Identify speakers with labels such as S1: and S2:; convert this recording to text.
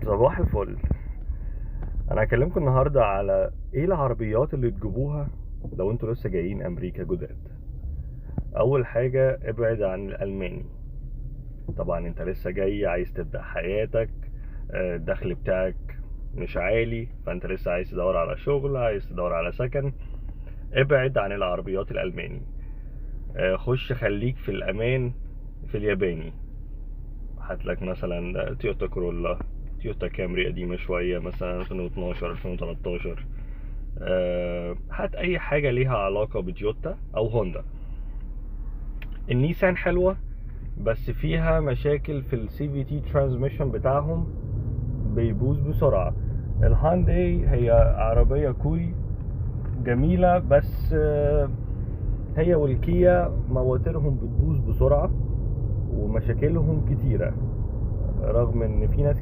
S1: صباح الفل. انا هكلمكم النهارده على ايه العربيات اللي تجيبوها لو انتوا لسه جايين امريكا جداد. اول حاجه ابعد عن الالماني. طبعا انت لسه جاي عايز تبدا حياتك، الدخل بتاعك مش عالي، فانت لسه عايز تدور على شغل، عايز تدور على سكن. ابعد عن العربيات الالماني. خش خليك في الامان في الياباني. هاتلك مثلا تويوتا كورولا، تويوتا كامري قديمة شوية مثلا 2012 2013. هات اي حاجة ليها علاقة بتويوتا او هوندا. النيسان حلوة بس فيها مشاكل في السي في تي ترانسميشن بتاعهم، بيبوظ بسرعة. الهانداي هي عربية كوري جميلة، بس هي والكيا مواترهم بتبوظ بسرعة ومشاكلهم كتيرة، رغم ان في ناس